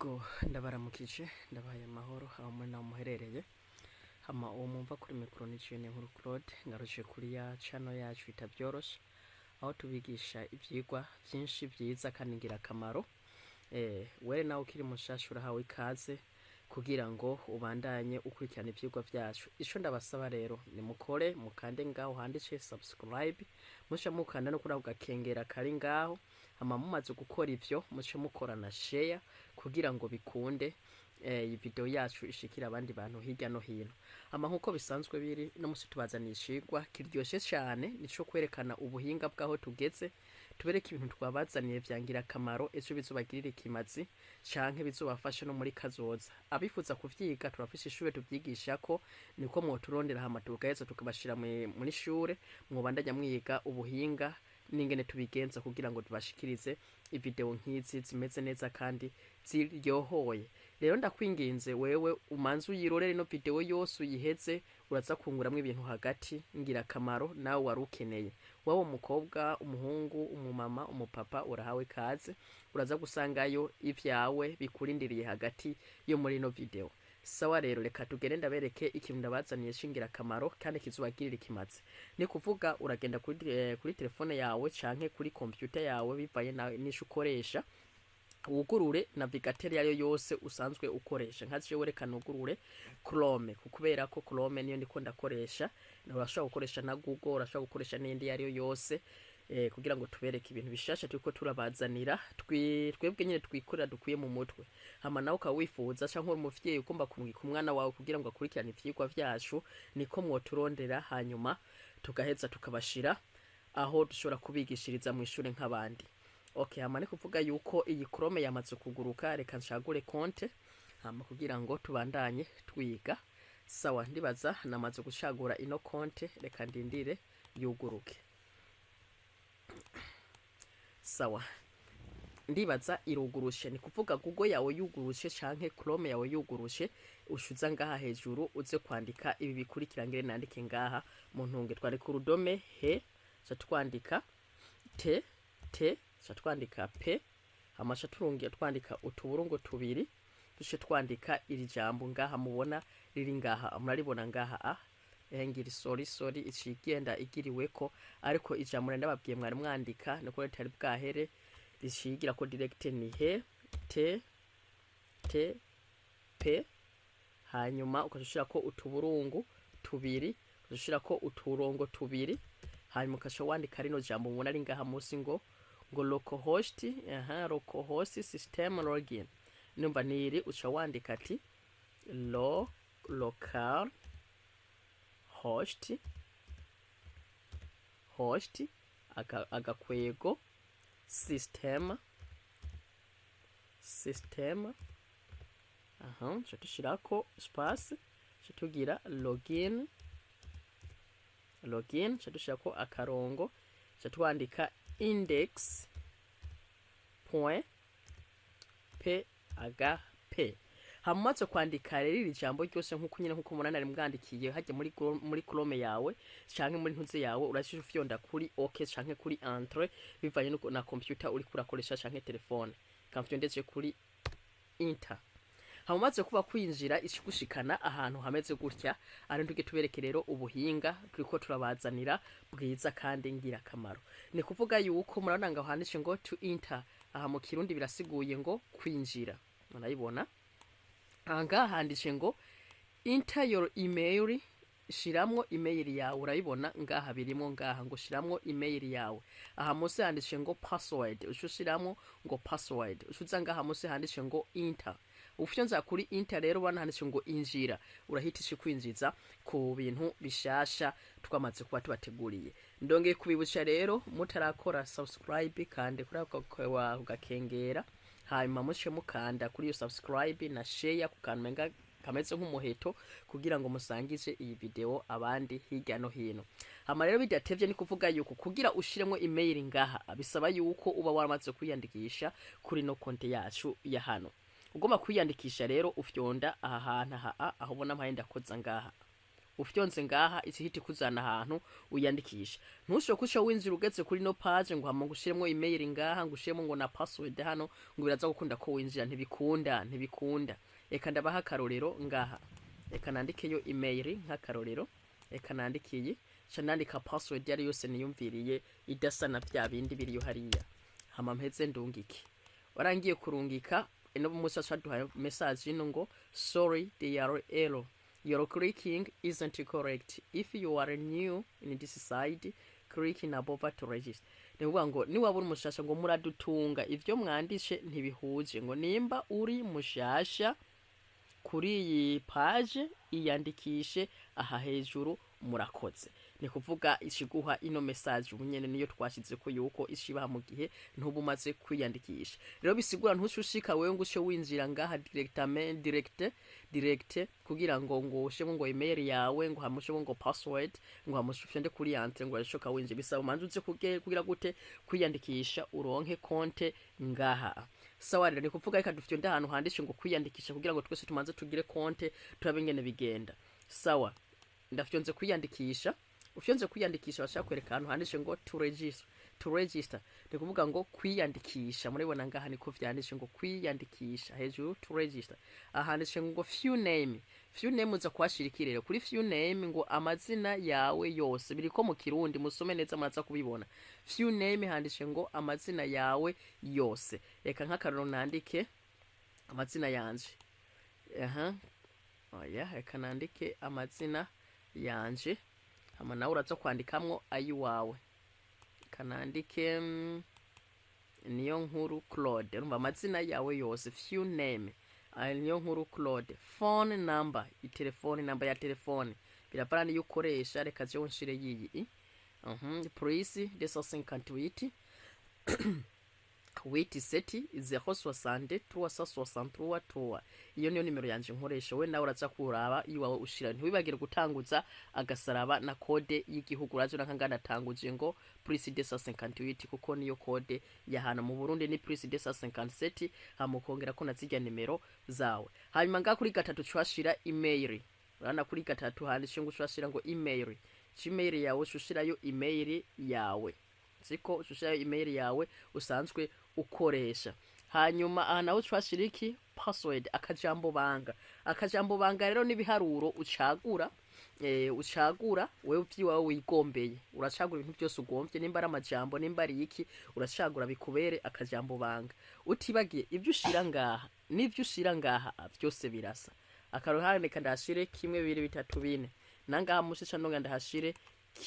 Ego ndabaramukije ndabaye amahoro aho muri naho muherereye hama uwo mumva kuri mikro ni niyonkuruclaude ngaruje kuri ya channel yacu itabyoroshe aho tubigisha ivyigwa byinshi byiza kandi ngirakamaro. Were nawe ukiri mushasha urahawe ikaze kugira ngo ubandanye ukurikirana ivyigwa vyacu. Ico ndabasaba rero ni mukore mukande ngaho handitse subscribe, musha mukanda no kuri ugakengera kari ngaho, hama mumaze gukora ivyo muce mukora na share kugira ngo bikunde iyi video yacu ishikira abandi bantu hirya no hino. Ama nkuko bisanzwe biri no musi tubazanishigwa kiryoshe cyane nico kwerekana ubuhinga bwaho tugeze, tubereka ibintu twabazaniye vyangira akamaro ejo bizobagirira ikimazi canke bizobafasha no muri kazoza. Abifuza kuvyiga turafise ishure tuvyigisha ko niko mwoturondera hama tugaheza tukabashira muri shure mwobandanya mwiga ubuhinga ningene tubigenza kugira ngo tubashikirize ivideo nkizi zimeze neza kandi ziryohoye. Rero ndakwinginze wewe umanze uyirorere no video yose uyiheze uraza kunguramwe ibintu hagati ngira akamaro nawe warukeneye. Wawe umukobwa, umuhungu, umumama, umupapa urahawe kaze, uraza gusangayo ivyawe bikurindiriye hagati yo muri no video. Sawa rero reka tugende ndabereke ikintu ndabazaniye shingira akamaro kandi kizubagirira ikimazi. Ni kuvuga uragenda kuri telefone yawe canke kuri computer yawe bivaye nisho ukoresha, ugurure navigateur yayo yose usanzwe ukoresha. Nkaje werekana ugurure Chrome kubera ko Chrome niyo ndiko ndakoresha, urashobora gukoresha na Google, urashobora gukoresha n'indi yari yo yose kugira ngo tubereke ibintu bishasha turiko turabazanira twebwe nyine twikorera dukuye mu mutwe. Hama nawe ukawifuza canke uri muvyeyi ugomba kumwika umwana wawe kugira ngo akurikirane ivyigwa vyacu, niko mwoturondera hanyuma tugaheza tukabashira aho dushobora kubigishiriza mu ishure nk'abandi. Okay, hama ni kuvuga yuko iyi Chrome yamaze kuguruka, reka nshagure konte hama kugira ngo tubandanye twiga. Sawa, ndibaza namaze gushagura ino konte, reka ndindire yuguruke. Sawa, ndibaza irugurushe, ni kuvuga Google yawe yugurushe canke Chrome yawe yugurushe, ushuza ngaha hejuru uze kwandika ibi bikurikirangire nandike ngaha mu ntunge. Twandika urudome he, cha twandika te cha twandika p, hama cha turungiye twandika utuburungo tubiri, dushe twandika iri jambo ngaha mubona riri ngaha, muraribona ngaha ngiri sorry icigenda igiriweko, ariko ijambo ndababwiye mwari mwandika niko ritari bwahere rishigira ko direct ni he te p, hanyuma ukashira ko utuburungu tubiri, ukashira ko uturongo tubiri, hanyuma ukasho wandika rino jambo mubona ari ngaha musi ngo localhost localhost system login. Numva niri uca wandika ati local host agakwego system tushirako space tugira login tushirako akarongo twandika index point p aga p. Hamaze kwandika rero iri jambo ryose nkuko nyine nkuko munana ari mwandikiye hajye muri Chrome yawe canke muri ntuze yawe, urashije ufyonda kuri OK canke kuri entrée bivanye na computer uri kurakoresha canke telefone, kamfyondetse kuri enter. Hamaze kuba kwinjira ishigushikana ahantu hameze gutya, ari nduge tubereke rero ubuhinga turiko turabazanira bwiza kandi ngira akamaro. Ni kuvuga yuko murabona ngo handitse ngo to enter, aha mu kirundi birasiguye ngo kwinjira. Murayibona anga handitse ngo enter your email, shiramwo email yawe. Urayibona ngaha birimo ngaha ngo shiramwo email yawe. Aha musi handitse ngo password, ushiramwo ngo password. Ushuza ngaha musi handitse ngo enter. Ufyonza kuri enter rero bana handitse ngo injira, urahitisha kwinjiza ku bintu bishasha twamaze kuba tubateguriye. Ndongeye kubibuca rero mutarakora subscribe kandi kuri ako ugakengera, hanyuma muce mukanda kuri iyo subscribe na share kukanmenga kameze nk'umuheto kugira ngo musangize iyi video abandi hirya no hino. Hama rero bidatevye ni kuvuga yuko kugira ushiremo email ngaha bisaba yuko uba waramaze kwiyandikisha kuri no konte yacu ya hano. Ugomba kwiyandikisha rero ufyonda aha hantu aho ubona mpayenda koza ngaha, ufyonze ngaha ikihiti kuzana ahantu uyandikisha. Ntusho kusha winjira ugeze kuri no page ngo hama ngushiremo email ngaha ngushiremo ngo na password hano ngo biraza gukunda ko winjira, ntibikunda. Eka ndabaha akarorero ngaha. Eka nandikeyo email nk'akarorero. Eka nandikiye nandika password yari yose niyumviriye idasa na bya bindi biriyo hariya. Hama mpeze ndungike. Warangiye kurungika eno musa shaduha message ino ngo sorry the error. Your clicking isn't correct. If you are new in this site, click in above to register. Nevuga ngo ni wabura mushasha ngo muradutunga ivyo mwandishe ntibihuje, ngo nimba uri mushasha kuri iyi page iyandikishe aha hejuru murakoze. Ni kuvuga ishiguha ino message ubunyene niyo twashize ko yuko ishibaha mu gihe ntubumaze kwiyandikisha. Rero bisigura ntushushika wewe ngo ushe winjira ngaha direct kugira ngo ushe ngo email yawe ngo hamushe ngo password ngo hamushe nde kuri entre ngo ashoka winjira. Bisaba umanze uze kugira gute kwiyandikisha uronke konte ngaha. Sawa rero ni kuvuga reka dufite ndahantu handishe ngo kwiyandikisha kugira ngo twese tumanze tugire konte turabengene bigenda. Sawa ndafyonze kwiyandikisha. Ufyonze kwiyandikisha bashaka kwereka ahantu handishe ngo to register. Ni kuvuga ngo kwiyandikisha. Muribona ngaha niko vyandishe ngo kwiyandikisha hejuru to register. Ahandishe ngo few name uza kwashirikira rero kuri few name ngo amazina yawe yose biriko mu Kirundi musome neza muraza kubibona. Few name handishe ngo amazina yawe yose. Reka nk'akaroro nandike amazina yanje. Oya reka nandike amazina yanje. Hama nawe uraza kwandikamwo ayiwawe. Kanandike niyonkuruclaude. Urumva amazina yawe yose few name. Niyonkuruclaude. Phone number, telefone number ya telefone. Biravana niyo ukoresha reka je nshire yiyi. Prise 258 wait seti 060 363 3. Iyo niyo nimero yanje nkoresha. We nawe uraza kuraba iwawe ushira. Ntiwibagire gutanguza agasaraba na kode y'igihugu. Uraje nakangana tanguje ngo prise 258 kuko niyo kode ya hano mu Burundi ni prise 257. Hamukongera ko nazijya nimero zawe. Hanyuma nga kuri gatatu twashira email. Urana kuri gatatu handishe ngo twashira ngo email. Gmail yawe ushirayo email yawe. Siko ushirayo email yawe usanzwe ukoresha. Hanyuma aha nawe twashiriki password akajambo banga rero nibiharuro ucagura wewe vyiwawe wigombeye. Uracagura ibintu byose ugomvye nimba ari amajambo nimba ari iki uracagura bikubere akajambo banga. Utibagiye ivyo ushira ngaha n'ivyo ushira ngaha byose birasa. Akaruhane kandashire 1 2 3 4 nangaha mushisha ndonga ndahashire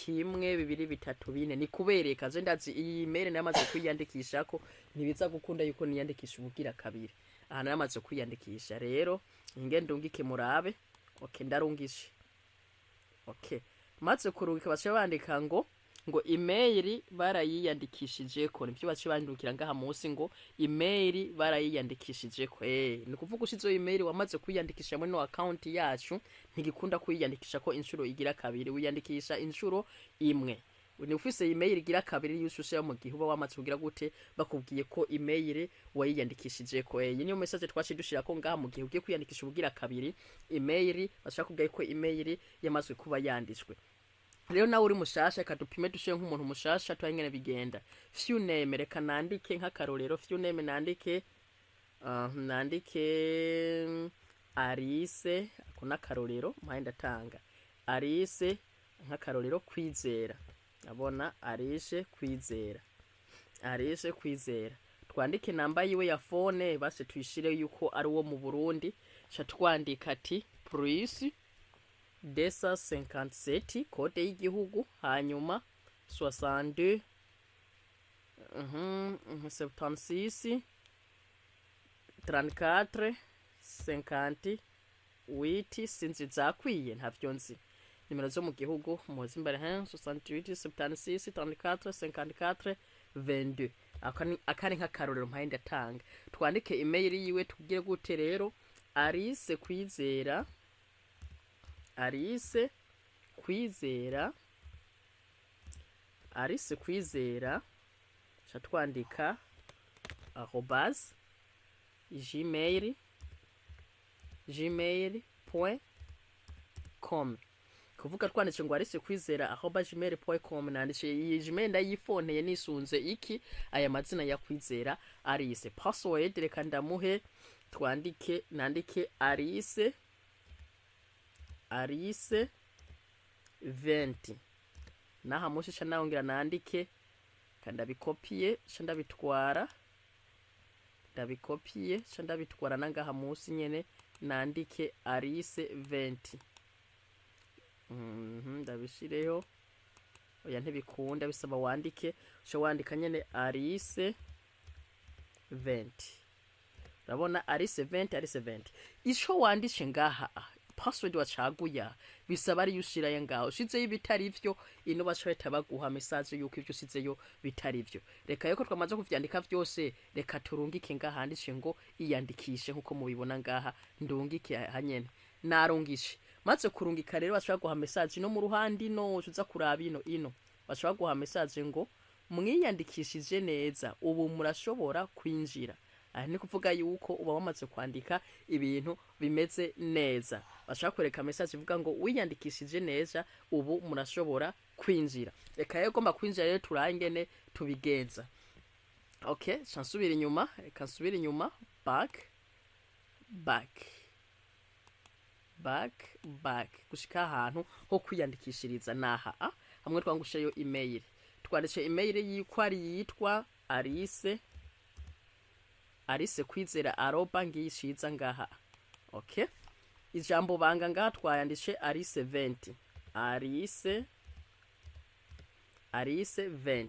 1 2 3 4. Ni kubereka je ndazi iyi email namaze kwiyandikisha ko ntibiza gukunda yuko niyandikisha ubugira kabiri. Aha namaze kwiyandikisha rero inge ndungike murabe. Okay ndarungishe. Okay maze kurungika bace bandika ngo email barayiyandikishije ko nivyo bace bandukira ngaha munsi ngo email barayiyandikishije ko. Ni kuvuga ushizo email wamaze kwiyandikisha muri no account yacu ntigikunda kwiyandikisha ko inshuro igira kabiri. Wiyandikisha inshuro imwe. Ni ufise email igira kabiri yushushe mu gihe uba wamaze kugira gute bakubwiye ko email wayiyandikishije ko. Niyo message twashidushira ko ngaha mu gihe ugiye kwiyandikisha ubugira kabiri email bashaka kubwiye ko email yamaze kuba yanditswe. Rero nawe uri mushasha kadupime dushiye nk'umuntu mushasha twanyene bigenda. Few name reka nandike nk'akarorero. Few name nandike Arise akona karorero mpaye ndatanga. Arise nk'akarorero kwizera. Abona Arise kwizera. Twandike namba yiwe ya phone base tuyishire yuko ari wo mu Burundi. Cha twandika ati Prise 257 kode y'igihugu. Hanyuma 62 76 34 50 witi sinzi zakwiye ntavyo nzi. Nimero zo mu gihugu muzi mbere 68 76 34 54 22. Akani nk'akarorero mpaye ndatanga. Twandike email yiwe tugire gute rero Arise kwizera cha twandika @gmail.com. kuvuga twanditse ngo arise kwizera @gmail.com nanditse iyi Gmail ndayifoneye nisunze iki aya mazina ya kwizera Arise. Password reka ndamuhe twandike nandike Arise 20 naha mushi cha naongera nandike kandabikopiye cha ndabitwara ndabikopiye cha ndabitwara nangaha musi nyene nandike Arise 20 ndabishireho oya ntibikunda bisaba wandike cyo wandika nyene Arise 20 urabona Arise 20 ico wandishe ngaha password wacaguya bisaba ari yushira yangaho shize ibitari ivyo ino bacahita baguha message yuko ivyo sizeyo bitari ivyo reka yuko twamaze kuvyandika vyose reka turungike ngaha handishe ngo iyandikishe nkuko mubibona ngaha ndungike hanyene narungishe maze kurungika rero bashaka guha message no mu ruhandi no uza kuraba ino bashaka guha message ngo mwiyandikishije neza ubu murashobora kwinjira. Aha ni kuvuga yuko uba wamaze kwandika ibintu bimeze neza. Bashaka kwereka message ivuga ngo wiyandikishije neza ubu murashobora kwinjira. Reka yego ngomba kwinjira rero turangene tubigenza. Okay, chansubira inyuma, kansubira inyuma, back gushika ahantu ho kwiyandikishiriza naha hamwe twangusheyo email. Twanditse email yiko ari yitwa Arise kwizera @ngishiza ngaha. Okay, ijambo banga ngaha twayandishe Arise 20 Arise 20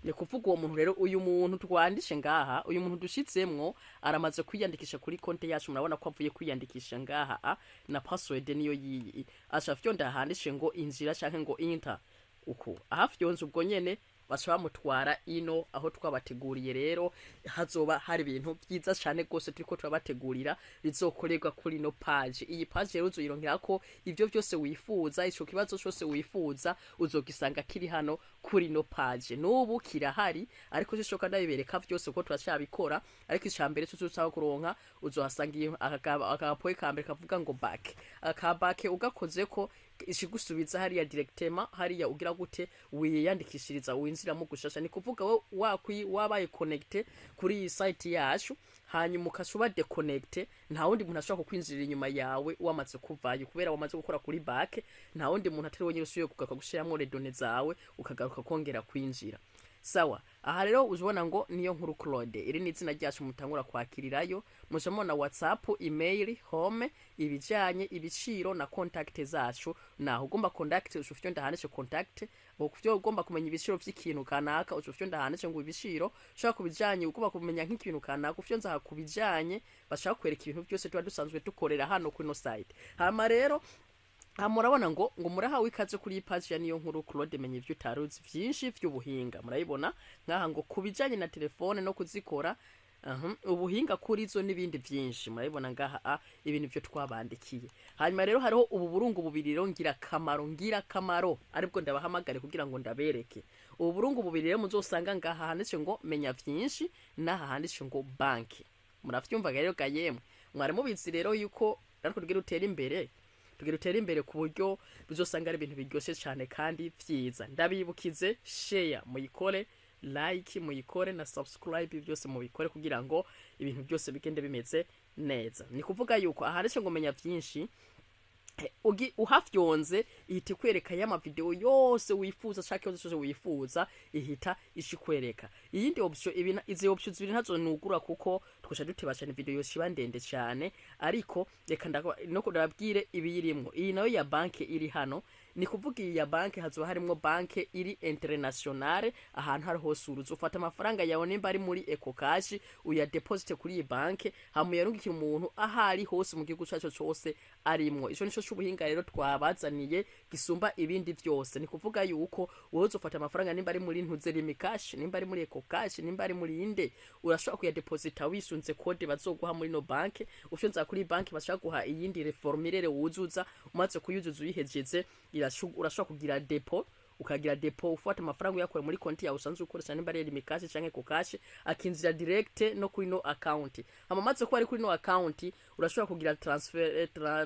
ni kuvuga uwo muntu rero uyu muntu twandishe ngaha uyu muntu dushitsemwo aramaze kwiyandikisha kuri konte yacu murabona ko avuye kwiyandikisha ngaha na password niyo yiyi ashafyo ndahandishe ngo injira canke ngo enter uko ahafyonze ubwo nyene bacha bamutwara ino aho twabateguriye rero hazoba hari ibintu byiza cyane gose turiko turabategurira bizokorerwa kuri no page. Iyi page rero uzoyironkera ko ivyo byose wifuza ico kibazo cyose wifuza uzogisanga kiri hano kuri no page. Nubu kirahari ariko sishoka ndabibereka byose ko turacabikora ariko icambere tuzocaho kuronka uzohasanga akapoe kambere kavuga ngo back akabake ugakoze ko ishigusubiza hariya directement hariya ugira gute wiyandikishiriza winzira mu gushasha ni kuvuga we wabaye connecte kuri iyi site yacu hanyuma ukashuba deconnecte nta wundi muntu ashaka kwinjira inyuma yawe wamaze kuvayo kubera wamaze gukora kuri back nta wundi muntu atari wonyine usuye kugaka gushiramo redone zawe ukagaruka kongera kwinjira. Sawa, aha rero uzibona ngo niyo nkuru Claude iri ni izina ryacu mutangura kwakirirayo mujamo na WhatsApp, email, home, ibijanye ibiciro na contact zacu naho ugomba contact ushufyo ndahanishe contact ukuvyo ugomba kumenya ibiciro vy'ikintu kanaka ushufyo ndahanishe ngo ibiciro shaka kubijanye ugomba kumenya nk'ikintu kanaka ufyo nza kubijanye bashaka kwereka ibintu byose tuba dusanzwe tukorera hano kuri no site. Hama rero murabona ngo murahawe ikaze kuri page ya niyo nkuru Claude menye ivyo utaruzi byinshi vy'ubuhinga murayibona nkaha ngo kubijanye na telefone no kuzikora ubuhinga kuri zo nibindi byinshi murayibona ngaha ibintu byo twabandikiye. Hanyuma rero hariho ubu burungu bubiri rero ngira kamaro aribwo ndabahamagare kugira ngo ndabereke ubu burungu bubiri rero muzosanga ngaha handitse ngo menya byinshi naha handitse ngo banki. Muravyumva rero gayemwe mwari mubizi rero yuko ariko tugera imbere ku buryo bizosanga ari ibintu biryoshe cyane kandi vyiza. Ndabibukize share muyikore, like muyikore na subscribe byose mubikore kugira ngo ibintu byose bigende bimeze neza. Ni kuvuga yuko aharishe ngo menya byinshi uhafyonze ihita kwereka yama video yose wifuza shaka yose wifuza ihita ishikwereka. Iyindi option izi options zibiri ntazo nugura kuko twasha dutebashana video yose iba ndende cyane ariko reka no kurabwire ibiyirimwo. Iyi nayo ya banke iri hano ni kuvuga iyi ya banke hazoba harimo banke iri internationale ahantu hari hose uzofata amafaranga yawe nimba ari muri Eco Cash uya deposit kuri iyi banke hamuyarungikira umuntu ahari hose mu gihugu cyacu cyose arimwo. Ico nico cy'ubuhinga rero twabazaniye gisumba ibindi byose. Ni kuvuga yuko wowe uzofata amafaranga nimba ari muri Ntuzerimi Cash nimba ari muri Eco Cash nimba ari muri inde urashobora kuya deposit wisunze code bazoguha muri no banke ufyonza kuri banke bashaka guha iyindi reformulere wuzuza umaze kuyuzuza uyihejeze urashobora kugira depot ukagira depot ufata amafaranga yakore muri konti yawe usanzwe ukoresha nimba ari limikashi canke ko cash akinzira direct no kuri no account. Amamatse ko ari kuri no account urashobora kugira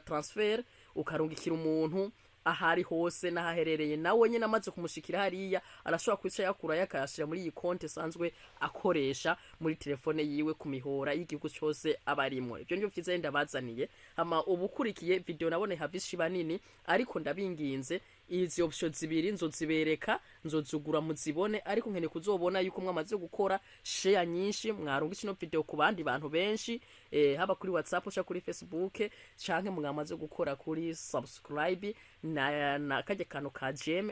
transfer ukarungikira umuntu ahari hose nahaherereye nawe nyene amaze kumushikira hariya arashobora kwica yakura yakashira muri iyi konti sanzwe akoresha muri telefone yiwe ku mihora y'igihugu cyose abarimo. Ibyo nivyo vyiza ndabazaniye hama ubukurikiye video nabone havishi banini ariko ndabinginze izi option zibiri nzozibereka nzozugura muzibone ariko nkene kuzobona yuko mwamaze gukora share nyinshi mwarunga kino video ku bandi bantu benshi haba kuri WhatsApp cyangwa kuri Facebook canke mwamaze gukora kuri subscribe na kajya kanu ka gem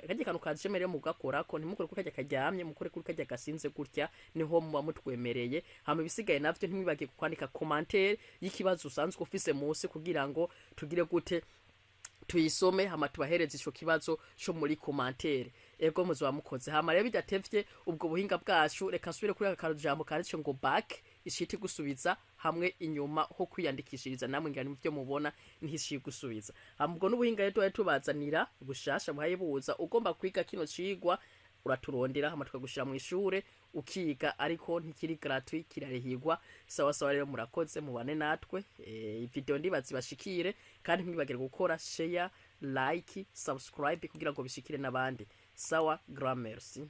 rero mugakora ko ntimukore kuri kajya karyamye mukore kuri kajya gasinze gutya niho muba mutwemereye hama bisigaye navyo ntimwibage kwandika commentaire y'ikibazo usanzwe ufise munsi kugira ngo tugire gute tuyisome hama tubahereze ico kibazo cyo muri commentaire ego muzo mukoze hama rero bidatevye ubwo buhinga bwacu reka nsubire kuri aka jambo kanditse ngo back ishiti gusubiza hamwe inyuma ho kwiyandikishiriza namwe ngani muvyo mubona ntishi gusubiza hamubwo n'ubuhinga rero tubazanira bushasha buhaye buza ugomba kwiga kino cigwa uraturondera hama tukagushira mu ishure ukiga ariko ntikiri gratuit kirarehirwa sawa sawa rero murakoze mubane natwe video ndibazi bashikire kandi mwibagire gukora share like subscribe kugira ngo bishikire nabandi sawa grand merci.